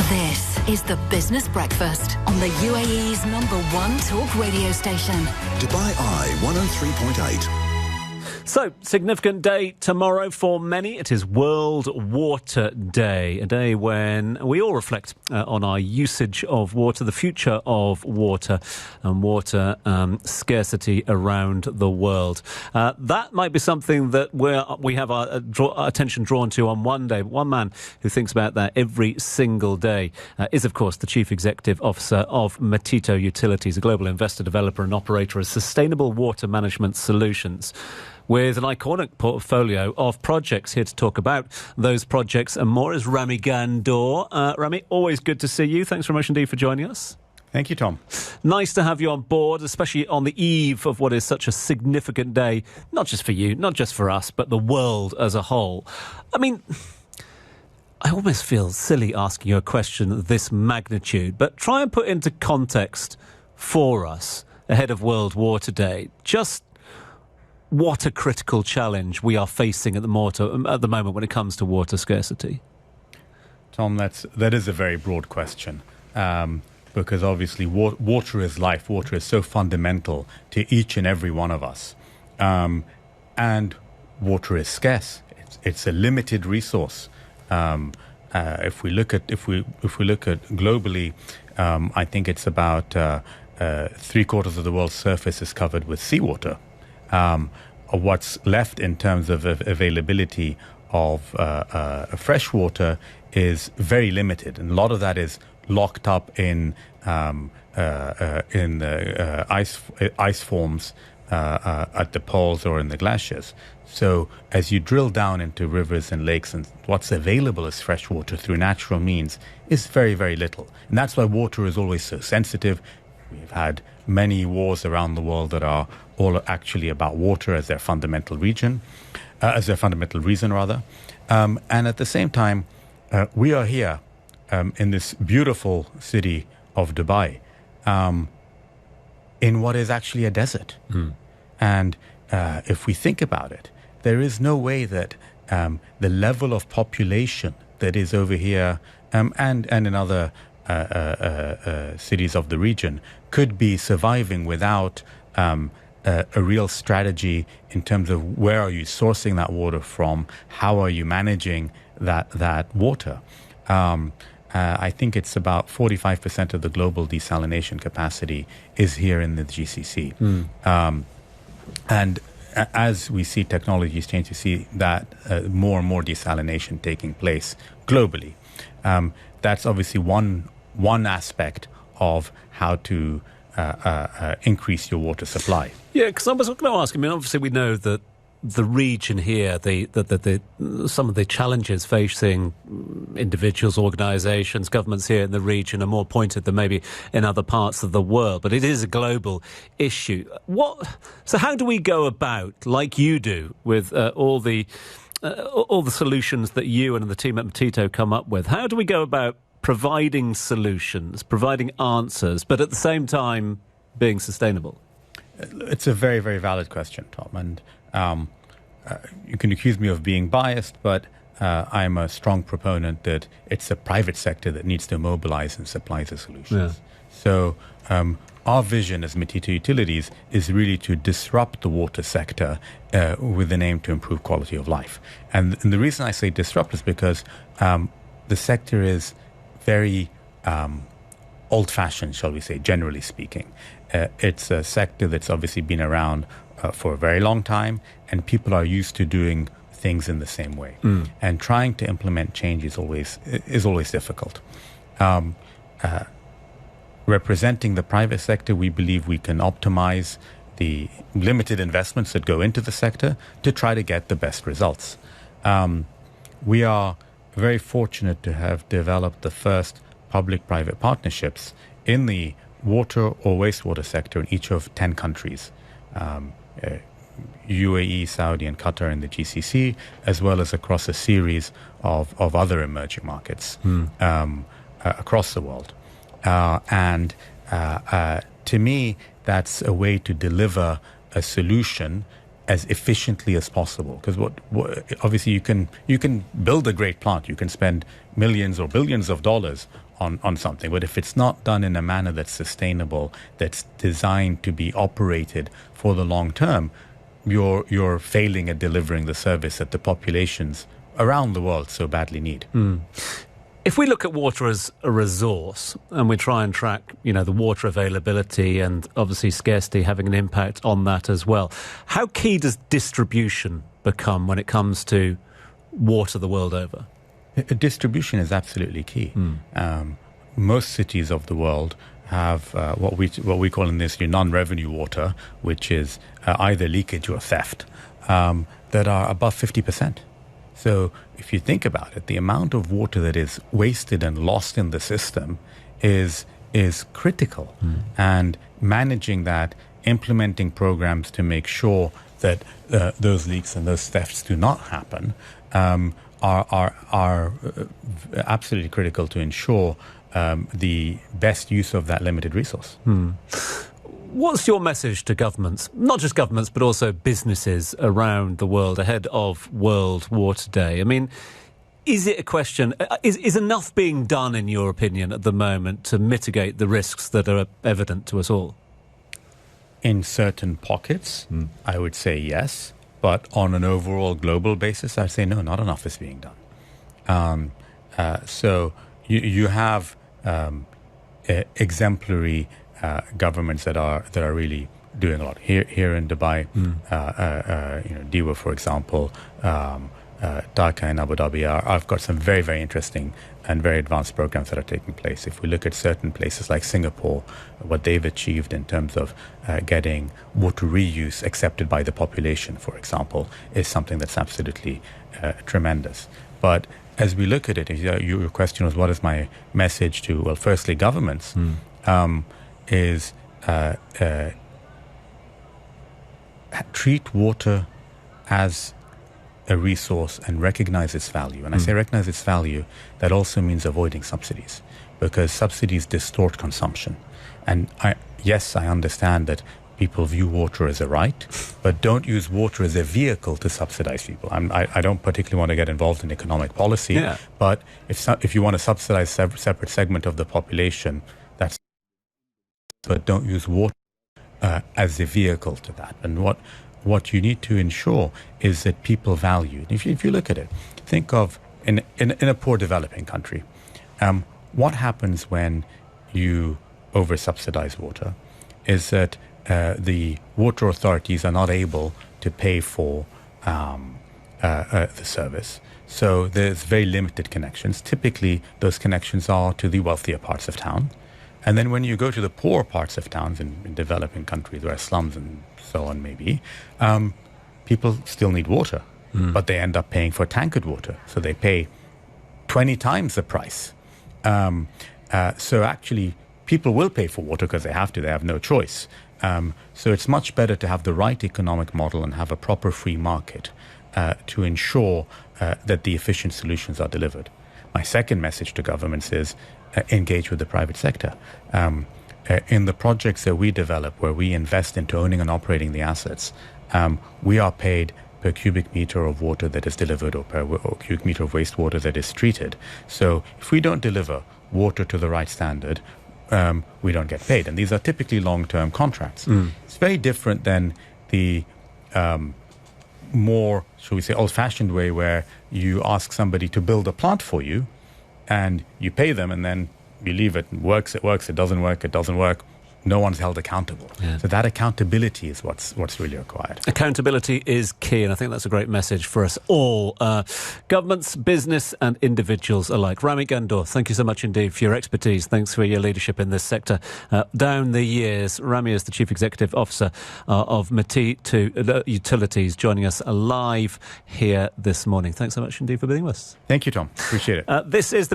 This is the Business Breakfast on the UAE's #1 talk radio station. Dubai Eye 103.8. So, significant day tomorrow for many. It is World Water Day, a day when we all reflect on our usage of water, the future of water, and water scarcity around the world. That might be something that we have our attention drawn to on one day. But one man who thinks about that every single day is, of course, the Chief Executive Officer of Metito Utilities, a global investor, developer and operator of sustainable water management solutions, with an iconic portfolio of projects. Here to talk about those projects and more is Rami Gandor. Rami, always good to see you. Thanks very much indeed for joining us. Thank you, Tom. Nice to have you on board, especially on the eve of what is such a significant day, not just for you, not just for us, but the world as a whole. I mean, I almost feel silly asking you a question of this magnitude, but try and put into context for us ahead of World Water Day just what a critical challenge we are facing at the moment when it comes to water scarcity. Tom, that is a very broad question, because obviously water is life. Water is so fundamental to each and every one of us, and water is scarce. It's a limited resource. If we look at globally, I think it's about 3/4 of the world's surface is covered with seawater. What's left in terms of availability of fresh water is very limited, and a lot of that is locked up in ice forms at the poles or in the glaciers. So as you drill down into rivers and lakes, and what's available as fresh water through natural means is very, very little. And that's why water is always so sensitive. We've had many wars around the world that are all actually about water as their fundamental reason. And at the same time, we are here in this beautiful city of Dubai, in what is actually a desert. And if we think about it, there is no way that the level of population that is over here and in other cities of the region could be surviving without a real strategy in terms of where are you sourcing that water from, how are you managing that water. I think it's about 45% of the global desalination capacity is here in the GCC. And as we see technologies change, we see that more and more desalination taking place globally. That's obviously one aspect of how to increase your water supply. Yeah, because I was going to ask, I mean, obviously we know that the region here, some of the challenges facing individuals, organisations, governments here in the region are more pointed than maybe in other parts of the world, but it is a global issue. So how do we go about, like you do, with all the solutions that you and the team at Metito come up with? How do we go about providing solutions, providing answers, but at the same time being sustainable? It's a very, very valid question, Tom. And you can accuse me of being biased, but I'm a strong proponent that it's the private sector that needs to mobilize and supply the solutions. Yeah. So our vision as Metito Utilities is really to disrupt the water sector with an aim to improve quality of life. And the reason I say disrupt is because the sector is very old-fashioned, shall we say, generally speaking. It's a sector that's obviously been around for a very long time, and people are used to doing things in the same way. And trying to implement change is always difficult. Representing the private sector, we believe we can optimize the limited investments that go into the sector to try to get the best results. We are very fortunate to have developed the first public-private partnerships in the water or wastewater sector in each of 10 countries, UAE, Saudi and Qatar in the GCC, as well as across a series of other emerging markets across the world. And to me, that's a way to deliver a solution as efficiently as possible. Because what obviously you can build a great plant, you can spend millions or billions of dollars on something, but if it's not done in a manner that's sustainable, that's designed to be operated for the long term, you're failing at delivering the service that the populations around the world so badly need. If we look at water as a resource and we try and track, the water availability and obviously scarcity having an impact on that as well, how key does distribution become when it comes to water the world over? Distribution is absolutely key. Most cities of the world have what we call in this non-revenue water, which is either leakage or theft, that are above 50%. So if you think about it, the amount of water that is wasted and lost in the system is critical. And managing that, implementing programs to make sure that those leaks and those thefts do not happen are absolutely critical to ensure the best use of that limited resource. What's your message to governments, not just governments, but also businesses around the world ahead of World Water Day? I mean, is it a question, is enough being done, in your opinion, at the moment to mitigate the risks that are evident to us all? In certain pockets, I would say yes. But on an overall global basis, I'd say no, not enough is being done. So you have exemplary governments that are really doing a lot. Here in Dubai, DEWA, for example, Dhaka and Abu Dhabi I've got some very, very interesting and very advanced programs that are taking place. If we look at certain places like Singapore, what they've achieved in terms of getting water reuse accepted by the population, for example, is something that's absolutely tremendous. But as we look at it, your question was, what is my message to, well, firstly, governments, is treat water as a resource and recognize its value. And I say recognize its value, that also means avoiding subsidies, because subsidies distort consumption. And I understand that people view water as a right, but don't use water as a vehicle to subsidize people. I don't particularly want to get involved in economic policy, but if you want to subsidize a separate segment of the population, but don't use water as a vehicle to that. And what you need to ensure is that people value. If you look at it, think of in a poor developing country, what happens when you over-subsidize water is that the water authorities are not able to pay for the service. So there's very limited connections. Typically, those connections are to the wealthier parts of town. And then when you go to the poor parts of towns in developing countries where slums and so on maybe, people still need water, but they end up paying for tankered water. So they pay 20 times the price. So actually, people will pay for water because they have to. They have no choice. So it's much better to have the right economic model and have a proper free market to ensure that the efficient solutions are delivered. My second message to governments is engage with the private sector. In the projects that we develop, where we invest into owning and operating the assets, we are paid per cubic meter of water that is delivered or cubic meter of wastewater that is treated. So if we don't deliver water to the right standard, we don't get paid. And these are typically long-term contracts. It's very different than the more, shall we say, old-fashioned way where you ask somebody to build a plant for you and you pay them and then you leave it. It works, it doesn't work. No one's held accountable. Yeah. So that accountability is what's really required. Accountability is key, and I think that's a great message for us all. Governments, business and individuals alike. Rami Gandour, thank you so much indeed for your expertise. Thanks for your leadership in this sector. Down the years, Rami is the Chief Executive Officer of Metito Utilities, joining us live here this morning. Thanks so much indeed for being with us. Thank you, Tom. Appreciate it. This is the